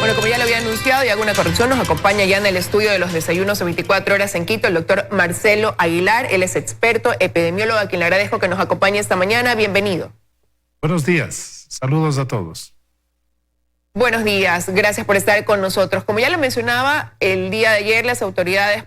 Bueno, como ya lo había anunciado y hago una corrección, nos acompaña ya en el estudio de los desayunos de 24 horas en Quito el doctor Marcelo Aguilar. Él es experto epidemiólogo, a quien le agradezco que nos acompañe esta mañana. Bienvenido. Buenos días, saludos a todos. Buenos días, gracias por estar con nosotros. Como ya lo mencionaba, el día de ayer las autoridades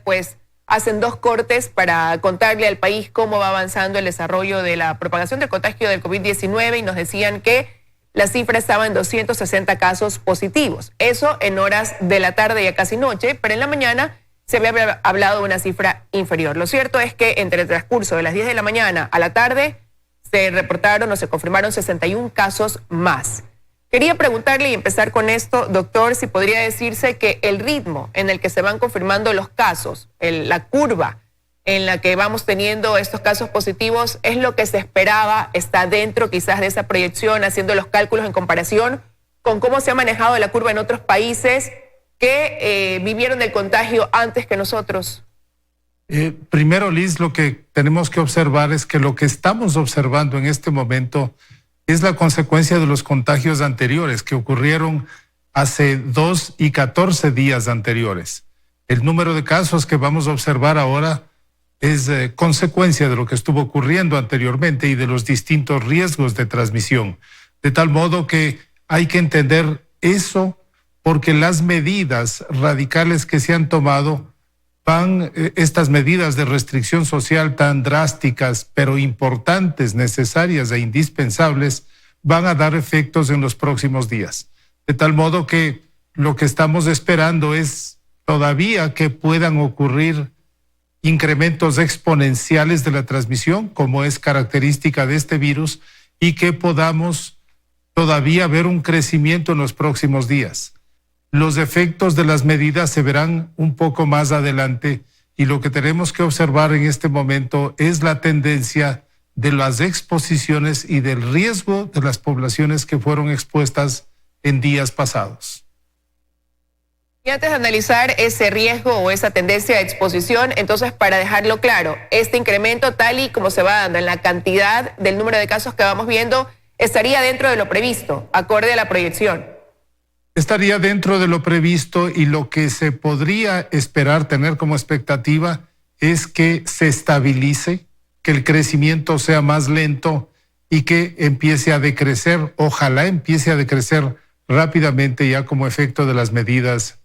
hacen dos cortes para contarle al país cómo va avanzando el desarrollo de la propagación del contagio del COVID-19 y nos decían que la cifra estaba en 260 casos positivos. Eso en horas de la tarde, ya casi noche, pero en la mañana se había hablado de una cifra inferior. Lo cierto es que entre el transcurso de las 10 de la mañana a la tarde se reportaron o se confirmaron 61 casos más. Quería preguntarle y empezar con esto, doctor, si podría decirse que el ritmo en el que se van confirmando los casos, la curva en la que vamos teniendo estos casos positivos, es lo que se esperaba, está dentro quizás de esa proyección, haciendo los cálculos en comparación con cómo se ha manejado la curva en otros países que vivieron el contagio antes que nosotros. Primero, Liz, lo que tenemos que observar es que lo que estamos observando en este momento es la consecuencia de los contagios anteriores que ocurrieron hace 2 y 14 días anteriores. El número de casos que vamos a observar ahora es consecuencia de lo que estuvo ocurriendo anteriormente y de los distintos riesgos de transmisión. De tal modo que hay que entender eso porque las medidas radicales que se han tomado estas medidas de restricción social tan drásticas, pero importantes, necesarias e indispensables, van a dar efectos en los próximos días. De tal modo que lo que estamos esperando es todavía que puedan ocurrir incrementos exponenciales de la transmisión, como es característica de este virus, y que podamos todavía ver un crecimiento en los próximos días. Los efectos de las medidas se verán un poco más adelante y lo que tenemos que observar en este momento es la tendencia de las exposiciones y del riesgo de las poblaciones que fueron expuestas en días pasados. Y antes de analizar ese riesgo o esa tendencia de exposición, entonces para dejarlo claro, este incremento tal y como se va dando en la cantidad del número de casos que vamos viendo, estaría dentro de lo previsto, acorde a la proyección. Estaría dentro de lo previsto y lo que se podría esperar tener como expectativa es que se estabilice, que el crecimiento sea más lento y que empiece a decrecer, ojalá empiece a decrecer rápidamente ya como efecto de las medidas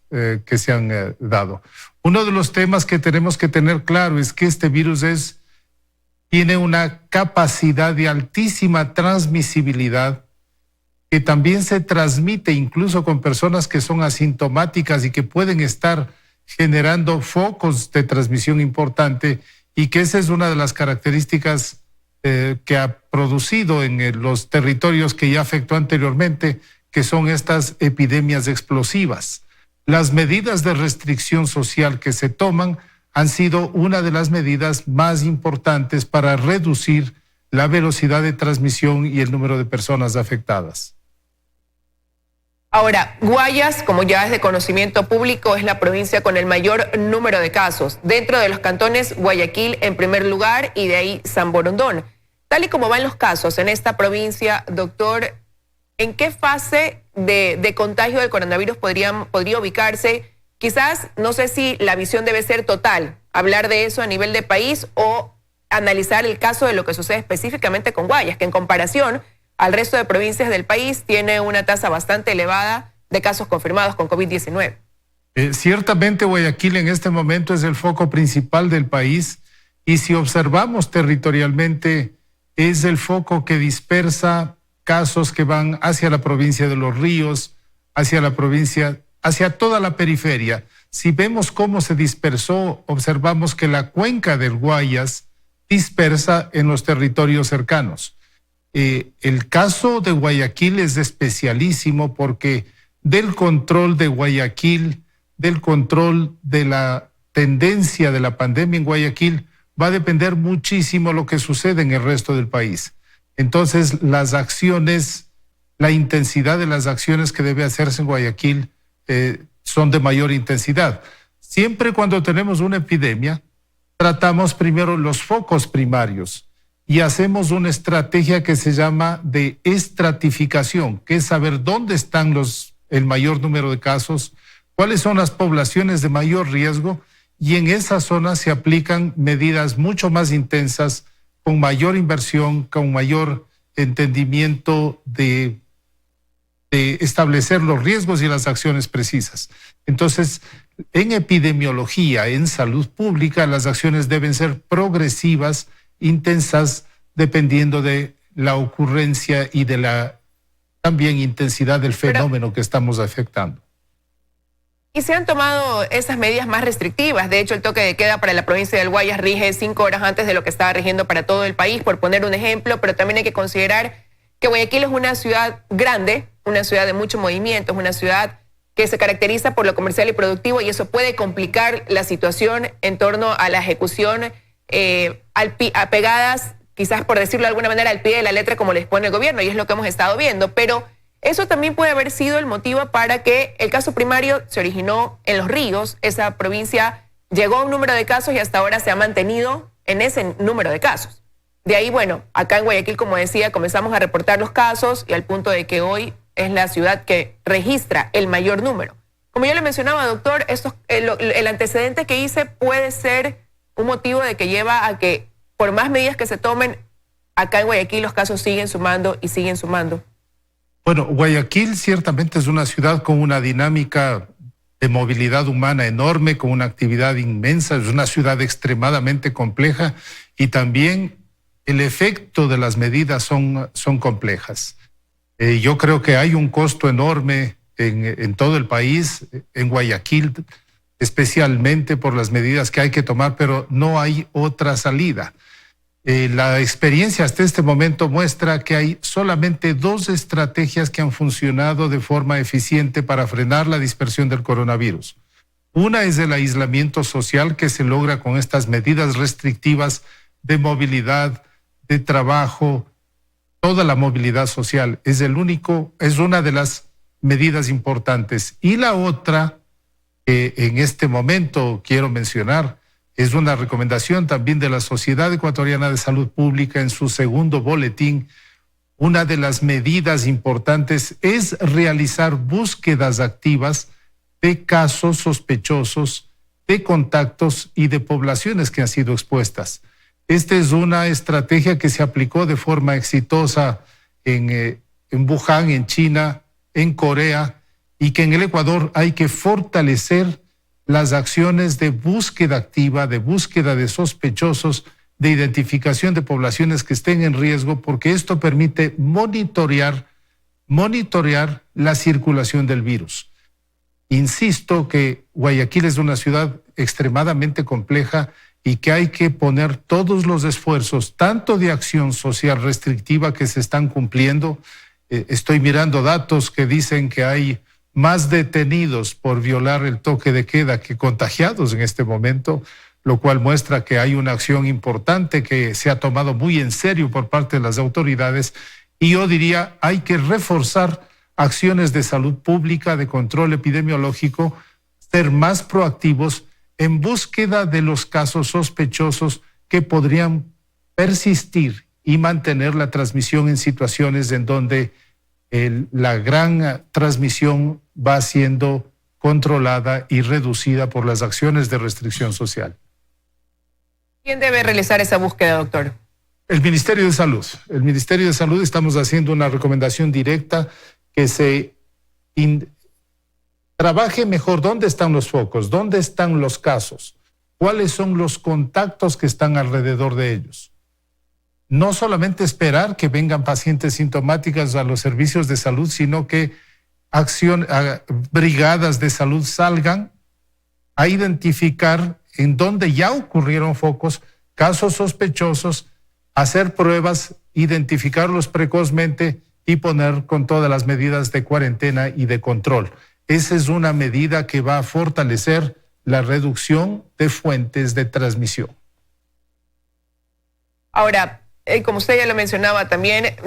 que se han dado. Uno de los temas que tenemos que tener claro es que este virus tiene una capacidad de altísima transmisibilidad que también se transmite incluso con personas que son asintomáticas y que pueden estar generando focos de transmisión importante y que esa es una de las características que ha producido en los territorios que ya afectó anteriormente, que son estas epidemias explosivas. Las medidas de restricción social que se toman han sido una de las medidas más importantes para reducir la velocidad de transmisión y el número de personas afectadas. Ahora, Guayas, como ya es de conocimiento público, es la provincia con el mayor número de casos. Dentro de los cantones, Guayaquil en primer lugar y de ahí San Borondón. Tal y como van los casos en esta provincia, doctor, ¿en qué fase de contagio del coronavirus podría ubicarse? Quizás, no sé si la visión debe ser total, hablar de eso a nivel de país o analizar el caso de lo que sucede específicamente con Guayas, que en comparación al resto de provincias del país tiene una tasa bastante elevada de casos confirmados con COVID-19. Ciertamente Guayaquil en este momento es el foco principal del país y si observamos territorialmente es el foco que dispersa casos que van hacia la provincia de Los Ríos, hacia toda la periferia. Si vemos cómo se dispersó, observamos que la cuenca del Guayas dispersa en los territorios cercanos. El caso de Guayaquil es especialísimo porque del control de Guayaquil, del control de la tendencia de la pandemia en Guayaquil, va a depender muchísimo lo que sucede en el resto del país. Entonces, las acciones, la intensidad de las acciones que debe hacerse en Guayaquil son de mayor intensidad. Siempre cuando tenemos una epidemia, tratamos primero los focos primarios y hacemos una estrategia que se llama de estratificación, que es saber dónde están los el mayor número de casos, cuáles son las poblaciones de mayor riesgo, y en esas zonas se aplican medidas mucho más intensas, con mayor inversión, con mayor entendimiento de establecer los riesgos y las acciones precisas. Entonces, en epidemiología, en salud pública, las acciones deben ser progresivas, intensas, dependiendo de la ocurrencia y de la también intensidad del fenómeno que estamos afectando. Y se han tomado esas medidas más restrictivas. De hecho, el toque de queda para la provincia del Guayas rige 5 horas antes de lo que estaba rigiendo para todo el país, por poner un ejemplo, pero también hay que considerar que Guayaquil es una ciudad grande, una ciudad de mucho movimiento, es una ciudad que se caracteriza por lo comercial y productivo, y eso puede complicar la situación en torno a la ejecución apegadas, quizás por decirlo de alguna manera, al pie de la letra como les pone el gobierno, y es lo que hemos estado viendo. Pero eso también puede haber sido el motivo para que el caso primario se originó en Los Ríos. Esa provincia llegó a un número de casos y hasta ahora se ha mantenido en ese número de casos. De ahí, bueno, acá en Guayaquil, como decía, comenzamos a reportar los casos y al punto de que hoy es la ciudad que registra el mayor número. Como yo le mencionaba, doctor, el antecedente que hice puede ser un motivo de que lleva a que, por más medidas que se tomen, acá en Guayaquil los casos siguen sumando y siguen sumando. Bueno, Guayaquil ciertamente es una ciudad con una dinámica de movilidad humana enorme, con una actividad inmensa, es una ciudad extremadamente compleja, y también el efecto de las medidas son complejas. Yo creo que hay un costo enorme en todo el país, en Guayaquil especialmente por las medidas que hay que tomar, pero no hay otra salida. La experiencia hasta este momento muestra que hay solamente 2 estrategias que han funcionado de forma eficiente para frenar la dispersión del coronavirus. Una es el aislamiento social, que se logra con estas medidas restrictivas de movilidad, de trabajo, toda la movilidad social. Es una de las medidas importantes. Y la otra, que en este momento quiero mencionar, es una recomendación también de la Sociedad Ecuatoriana de Salud Pública en su segundo boletín. Una de las medidas importantes es realizar búsquedas activas de casos sospechosos, de contactos y de poblaciones que han sido expuestas. Esta es una estrategia que se aplicó de forma exitosa en Wuhan, en China, en Corea, y que en el Ecuador hay que fortalecer las acciones de búsqueda activa, de búsqueda de sospechosos, de identificación de poblaciones que estén en riesgo, porque esto permite monitorear la circulación del virus. Insisto que Guayaquil es una ciudad extremadamente compleja y que hay que poner todos los esfuerzos, tanto de acción social restrictiva que se están cumpliendo. Estoy mirando datos que dicen que hay más detenidos por violar el toque de queda que contagiados en este momento, lo cual muestra que hay una acción importante que se ha tomado muy en serio por parte de las autoridades. Y yo diría, hay que reforzar acciones de salud pública, de control epidemiológico, ser más proactivos en búsqueda de los casos sospechosos que podrían persistir y mantener la transmisión en situaciones en donde la gran transmisión va siendo controlada y reducida por las acciones de restricción social. ¿Quién debe realizar esa búsqueda, doctor? El Ministerio de Salud. El Ministerio de Salud, estamos haciendo una recomendación directa que se trabaje mejor dónde están los focos, dónde están los casos, cuáles son los contactos que están alrededor de ellos. No solamente esperar que vengan pacientes sintomáticos a los servicios de salud, sino que brigadas de salud salgan a identificar en dónde ya ocurrieron focos, casos sospechosos, hacer pruebas, identificarlos precozmente y poner con todas las medidas de cuarentena y de control. Esa es una medida que va a fortalecer la reducción de fuentes de transmisión. Ahora, como usted ya lo mencionaba también,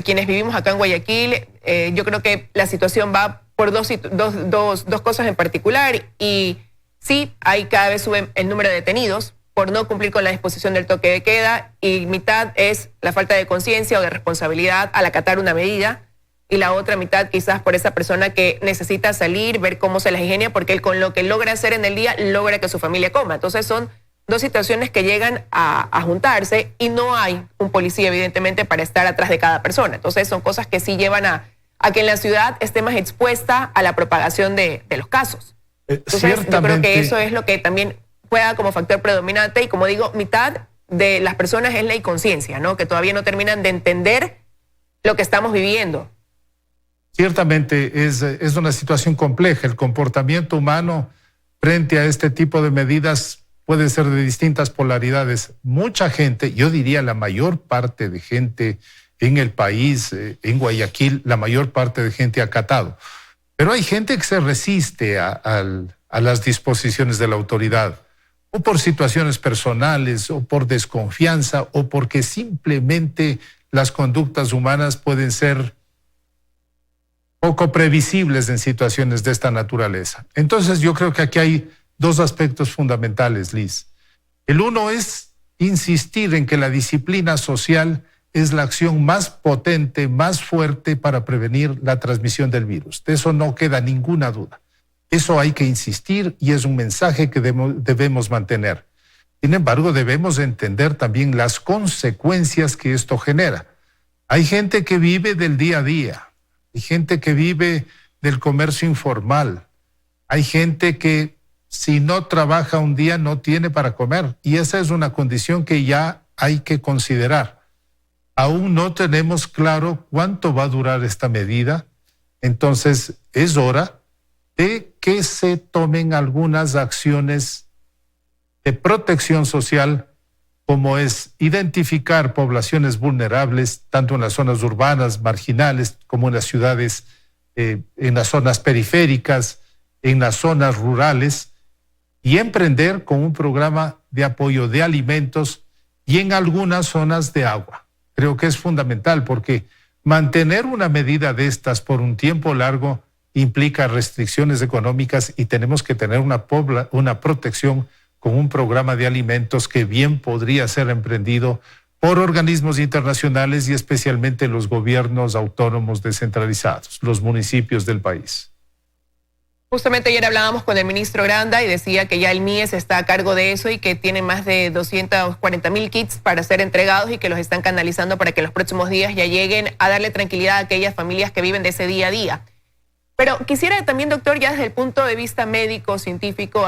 quienes vivimos acá en Guayaquil, yo creo que la situación va por dos cosas en particular, y sí, cada vez sube el número de detenidos por no cumplir con la disposición del toque de queda, y mitad es la falta de conciencia o de responsabilidad al acatar una medida. y la otra mitad quizás por esa persona que necesita salir, ver cómo se las ingenia, porque él con lo que logra hacer en el día logra que su familia coma. Entonces son dos situaciones que llegan a juntarse y no hay un policía evidentemente para estar atrás de cada persona. Entonces son cosas que sí llevan a que en la ciudad esté más expuesta a la propagación de los casos. Entonces yo creo que eso es lo que también juega como factor predominante y como digo, mitad de las personas es la inconsciencia, ¿no? Que todavía no terminan de entender lo que estamos viviendo. Ciertamente es una situación compleja. El comportamiento humano frente a este tipo de medidas puede ser de distintas polaridades. Mucha gente, yo diría la mayor parte de gente en el país, en Guayaquil, la mayor parte de gente ha acatado. Pero hay gente que se resiste a las disposiciones de la autoridad, o por situaciones personales, o por desconfianza, o porque simplemente las conductas humanas pueden ser poco previsibles en situaciones de esta naturaleza. Entonces yo creo que aquí hay dos aspectos fundamentales, Liz. El uno es insistir en que la disciplina social es la acción más potente, más fuerte para prevenir la transmisión del virus. De eso no queda ninguna duda. Eso hay que insistir y es un mensaje que debemos mantener. Sin embargo, debemos entender también las consecuencias que esto genera. Hay gente que vive del día a día. Hay gente que vive del comercio informal. Hay gente que si no trabaja un día no tiene para comer. Y esa es una condición que ya hay que considerar. Aún no tenemos claro cuánto va a durar esta medida. Entonces es hora de que se tomen algunas acciones de protección social, como es identificar poblaciones vulnerables, tanto en las zonas urbanas, marginales, como en las ciudades, en las zonas periféricas, en las zonas rurales, y emprender con un programa de apoyo de alimentos y en algunas zonas de agua. Creo que es fundamental porque mantener una medida de estas por un tiempo largo implica restricciones económicas y tenemos que tener una protección con un programa de alimentos que bien podría ser emprendido por organismos internacionales y especialmente los gobiernos autónomos descentralizados, los municipios del país. Justamente ayer hablábamos con el ministro Granda y decía que ya el MIES está a cargo de eso y que tiene más de 240,000 kits para ser entregados y que los están canalizando para que los próximos días ya lleguen a darle tranquilidad a aquellas familias que viven de ese día a día. Pero quisiera también, doctor, ya desde el punto de vista médico, científico,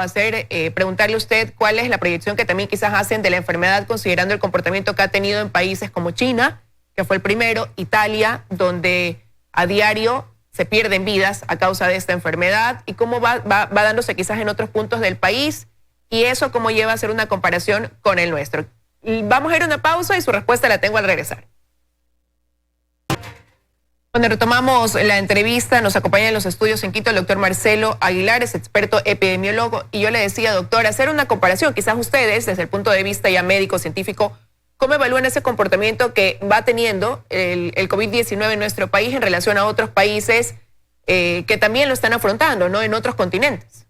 preguntarle a usted cuál es la proyección que también quizás hacen de la enfermedad, considerando el comportamiento que ha tenido en países como China, que fue el primero, Italia, donde a diario se pierden vidas a causa de esta enfermedad, y cómo va dándose quizás en otros puntos del país, y eso cómo lleva a hacer una comparación con el nuestro. Y vamos a ir a una pausa y su respuesta la tengo al regresar. Cuando retomamos la entrevista, nos acompaña en los estudios en Quito el doctor Marcelo Aguilar, es experto epidemiólogo, y yo le decía, doctor, hacer una comparación, quizás ustedes, desde el punto de vista ya médico, científico, ¿cómo evalúan ese comportamiento que va teniendo el COVID-19 en nuestro país en relación a otros países que también lo están afrontando, ¿no? En otros continentes.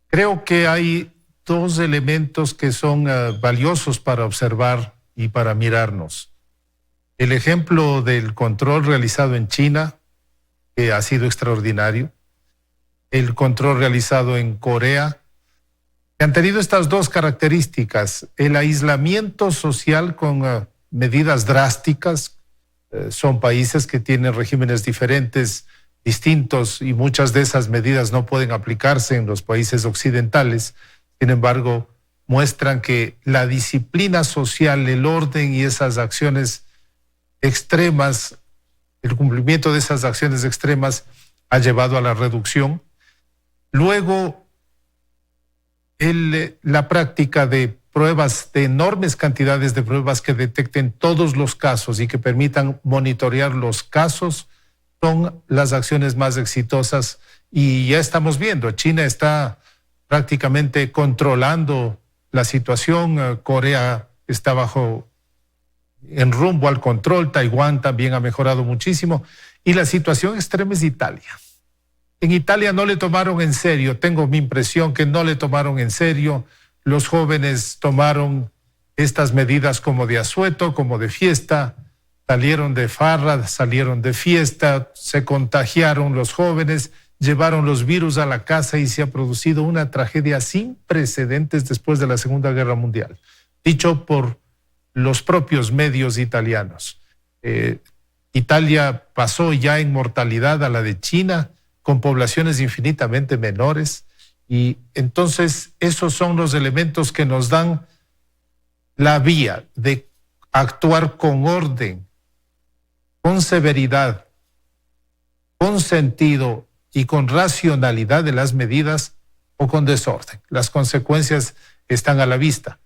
Creo que hay dos elementos que son valiosos para observar y para mirarnos. El ejemplo del control realizado en China, que ha sido extraordinario. El control realizado en Corea, que han tenido estas dos características. El aislamiento social con medidas drásticas. Son países que tienen regímenes diferentes, distintos, y muchas de esas medidas no pueden aplicarse en los países occidentales. Sin embargo, muestran que la disciplina social, el orden y esas acciones extremas, el cumplimiento de esas acciones extremas ha llevado a la reducción. Luego, la práctica de pruebas, de enormes cantidades de pruebas que detecten todos los casos y que permitan monitorear los casos, son las acciones más exitosas. Y ya estamos viendo, China está prácticamente controlando la situación, Corea está en rumbo al control, Taiwán también ha mejorado muchísimo, y la situación extrema es Italia. En Italia no le tomaron en serio, tengo mi impresión que no le tomaron en serio, los jóvenes tomaron estas medidas como de asueto, como de fiesta, salieron de farra, salieron de fiesta, se contagiaron los jóvenes, llevaron los virus a la casa y se ha producido una tragedia sin precedentes después de la Segunda Guerra Mundial, dicho por los propios medios italianos. Italia pasó ya en mortalidad a la de China, con poblaciones infinitamente menores, y entonces esos son los elementos que nos dan la vía de actuar con orden, con severidad, con sentido y con racionalidad de las medidas, o con desorden. Las consecuencias están a la vista.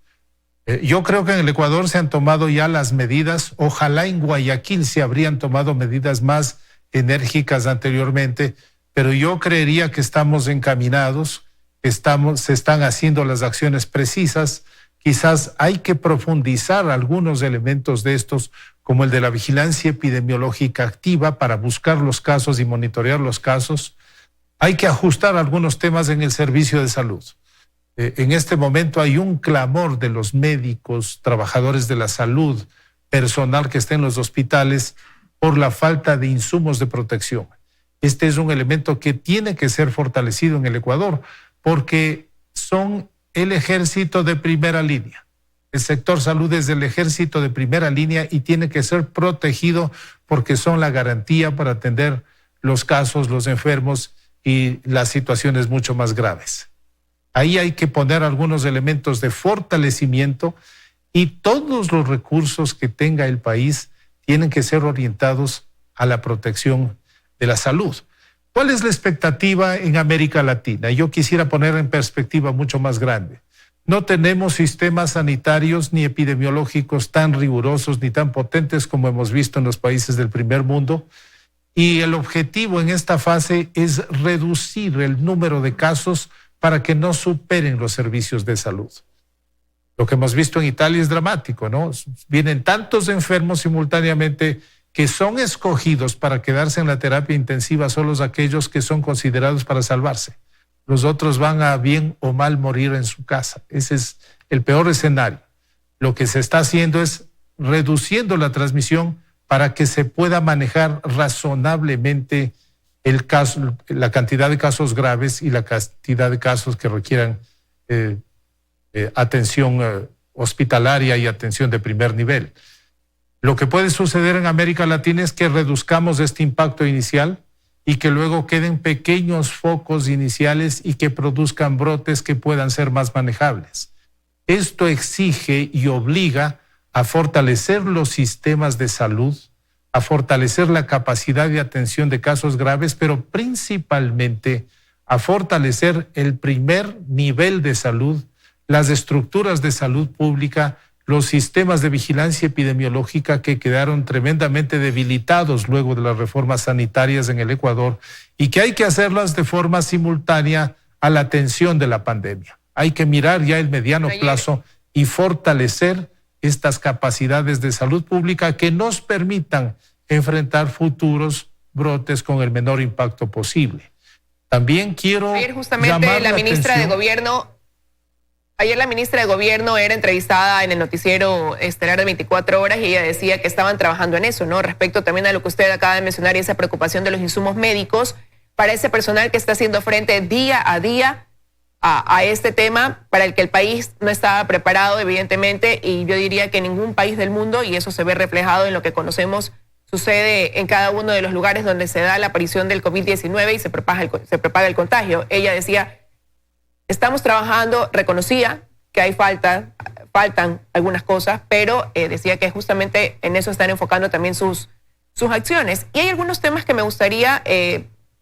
Yo creo que en el Ecuador se han tomado ya las medidas, ojalá en Guayaquil se habrían tomado medidas más enérgicas anteriormente, pero yo creería que estamos encaminados, se están haciendo las acciones precisas. Quizás hay que profundizar algunos elementos de estos, como el de la vigilancia epidemiológica activa para buscar los casos y monitorear los casos. Hay que ajustar algunos temas en el servicio de salud. En este momento hay un clamor de los médicos, trabajadores de la salud, personal que está en los hospitales por la falta de insumos de protección. Este es un elemento que tiene que ser fortalecido en el Ecuador porque son el ejército de primera línea. El sector salud es el ejército de primera línea y tiene que ser protegido porque son la garantía para atender los casos, los enfermos y las situaciones mucho más graves. Ahí hay que poner algunos elementos de fortalecimiento y todos los recursos que tenga el país tienen que ser orientados a la protección de la salud. ¿Cuál es la expectativa en América Latina? Yo quisiera poner en perspectiva mucho más grande. No tenemos sistemas sanitarios ni epidemiológicos tan rigurosos ni tan potentes como hemos visto en los países del primer mundo. Y el objetivo en esta fase es reducir el número de casos para que no superen los servicios de salud. Lo que hemos visto en Italia es dramático, ¿no? Vienen tantos enfermos simultáneamente que son escogidos para quedarse en la terapia intensiva solo aquellos que son considerados para salvarse. Los otros van a bien o mal morir en su casa. Ese es el peor escenario. Lo que se está haciendo es reduciendo la transmisión para que se pueda manejar razonablemente el caso, la cantidad de casos graves y la cantidad de casos que requieran atención hospitalaria y atención de primer nivel. Lo que puede suceder en América Latina es que reduzcamos este impacto inicial y que luego queden pequeños focos iniciales y que produzcan brotes que puedan ser más manejables. Esto exige y obliga a fortalecer los sistemas de salud, a fortalecer la capacidad de atención de casos graves, pero principalmente a fortalecer el primer nivel de salud, las estructuras de salud pública, los sistemas de vigilancia epidemiológica que quedaron tremendamente debilitados luego de las reformas sanitarias en el Ecuador y que hay que hacerlas de forma simultánea a la atención de la pandemia. Hay que mirar ya el mediano plazo y fortalecer estas capacidades de salud pública que nos permitan enfrentar futuros brotes con el menor impacto posible. También quiero justamente la ministra de Gobierno. Ayer la ministra de Gobierno era entrevistada en el noticiero estelar de 24 horas y ella decía que estaban trabajando en eso, ¿no? Respecto también a lo que usted acaba de mencionar y esa preocupación de los insumos médicos para ese personal que está haciendo frente día a día a este tema para el que el país no estaba preparado, evidentemente, y yo diría que en ningún país del mundo, y eso se ve reflejado en lo que conocemos, sucede en cada uno de los lugares donde se da la aparición del COVID-19 y se propaga el contagio. Ella decía, estamos trabajando, reconocía que hay faltan algunas cosas, pero decía que justamente en eso están enfocando también sus acciones. Y hay algunos temas que me gustaría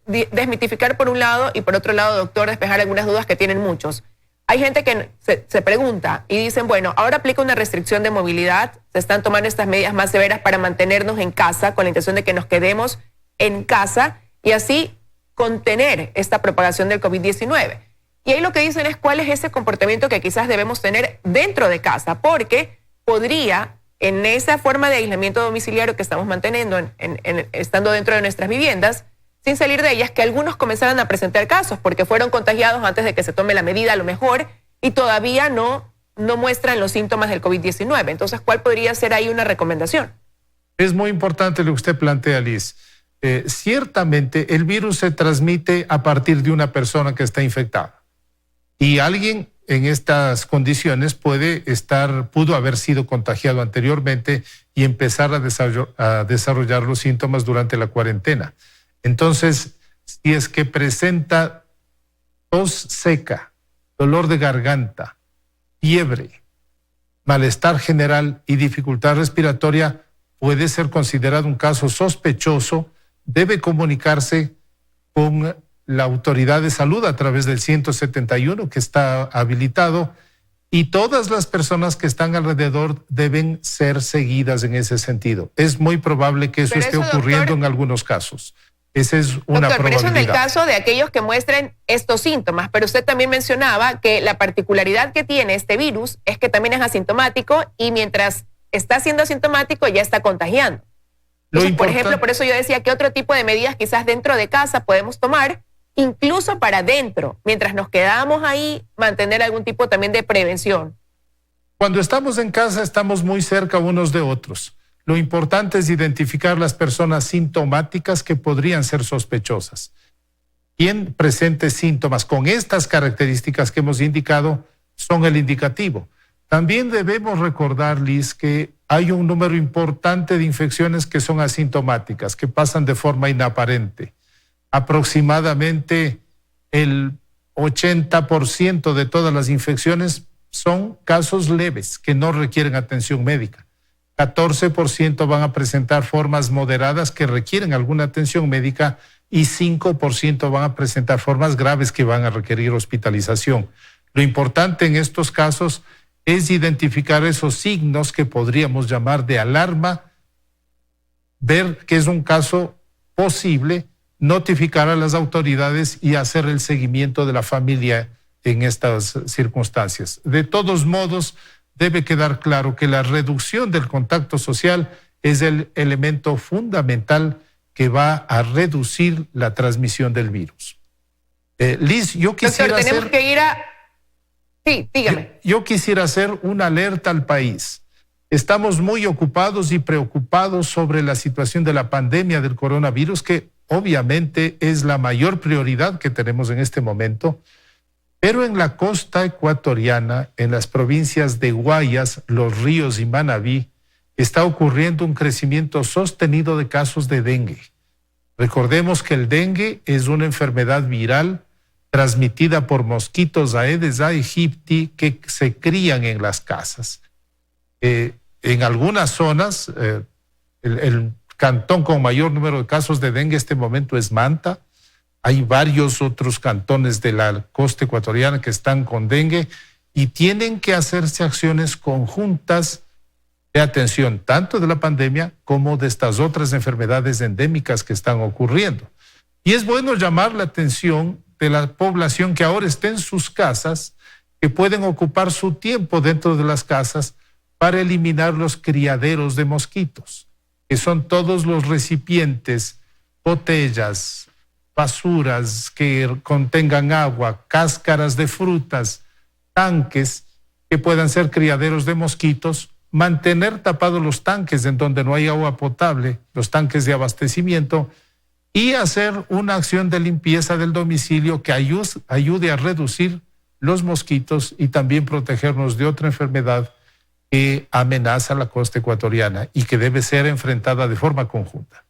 desmitificar por un lado y por otro lado, doctor, despejar algunas dudas que tienen muchos. Hay gente que se pregunta y dicen, bueno, ahora aplica una restricción de movilidad, se están tomando estas medidas más severas para mantenernos en casa con la intención de que nos quedemos en casa y así contener esta propagación del COVID-19. Y ahí lo que dicen es cuál es ese comportamiento que quizás debemos tener dentro de casa, porque podría, en esa forma de aislamiento domiciliario que estamos manteniendo, estando dentro de nuestras viviendas, sin salir de ellas, que algunos comenzaran a presentar casos, porque fueron contagiados antes de que se tome la medida a lo mejor, y todavía no muestran los síntomas del COVID-19. Entonces, ¿cuál podría ser ahí una recomendación? Es muy importante lo que usted plantea, Liz. Ciertamente el virus se transmite a partir de una persona que está infectada. Y alguien en estas condiciones pudo haber sido contagiado anteriormente y empezar a desarrollar los síntomas durante la cuarentena. Entonces, si es que presenta tos seca, dolor de garganta, fiebre, malestar general y dificultad respiratoria, puede ser considerado un caso sospechoso, debe comunicarse con la autoridad de salud a través del 171 que está habilitado, y todas las personas que están alrededor deben ser seguidas en ese sentido. Es muy probable que eso esté ocurriendo, doctor, en algunos casos. Esa es una probabilidad. Pero eso en el caso de aquellos que muestren estos síntomas, pero usted también mencionaba que la particularidad que tiene este virus es que también es asintomático y mientras está siendo asintomático ya está contagiando. Entonces, por ejemplo, por eso yo decía que otro tipo de medidas quizás dentro de casa podemos tomar, incluso para adentro, mientras nos quedamos ahí, mantener algún tipo también de prevención. Cuando estamos en casa estamos muy cerca unos de otros. Lo importante es identificar las personas sintomáticas que podrían ser sospechosas. Quien presente síntomas con estas características que hemos indicado son el indicativo. También debemos recordar, Liz, que hay un número importante de infecciones que son asintomáticas, que pasan de forma inaparente. Aproximadamente el 80% de todas las infecciones son casos leves que no requieren atención médica. 14% van a presentar formas moderadas que requieren alguna atención médica y 5% van a presentar formas graves que van a requerir hospitalización. Lo importante en estos casos es identificar esos signos que podríamos llamar de alarma, ver que es un caso posible, notificar a las autoridades y hacer el seguimiento de la familia en estas circunstancias. De todos modos, debe quedar claro que la reducción del contacto social es el elemento fundamental que va a reducir la transmisión del virus. Liz, yo quisiera tenemos que ir a... Sí, dígame. Yo quisiera hacer una alerta al país. Estamos muy ocupados y preocupados sobre la situación de la pandemia del coronavirus, que obviamente es la mayor prioridad que tenemos en este momento, pero en la costa ecuatoriana, en las provincias de Guayas, Los Ríos y Manabí, está ocurriendo un crecimiento sostenido de casos de dengue. Recordemos que el dengue es una enfermedad viral transmitida por mosquitos Aedes aegypti que se crían en las casas. En algunas zonas, el cantón con mayor número de casos de dengue en este momento es Manta. Hay varios otros cantones de la costa ecuatoriana que están con dengue y tienen que hacerse acciones conjuntas de atención tanto de la pandemia como de estas otras enfermedades endémicas que están ocurriendo. Y es bueno llamar la atención de la población que ahora está en sus casas, que pueden ocupar su tiempo dentro de las casas para eliminar los criaderos de mosquitos, que son todos los recipientes, botellas, basuras que contengan agua, cáscaras de frutas, tanques que puedan ser criaderos de mosquitos, mantener tapados los tanques en donde no hay agua potable, los tanques de abastecimiento, y hacer una acción de limpieza del domicilio que ayude a reducir los mosquitos y también protegernos de otra enfermedad que amenaza la costa ecuatoriana y que debe ser enfrentada de forma conjunta.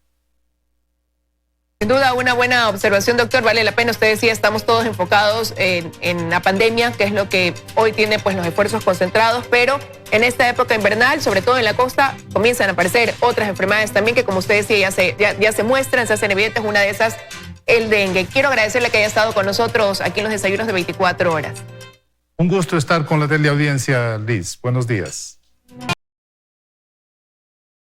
Sin duda, una buena observación, doctor. Vale la pena. Usted decía, estamos todos enfocados en la pandemia, que es lo que hoy tiene pues los esfuerzos concentrados, pero en esta época invernal, sobre todo en la costa, comienzan a aparecer otras enfermedades también que, como usted decía, ya se muestran, se hacen evidentes. Una de esas, el dengue. Quiero agradecerle que haya estado con nosotros aquí en los desayunos de 24 horas. Un gusto estar con la teleaudiencia, Liz. Buenos días.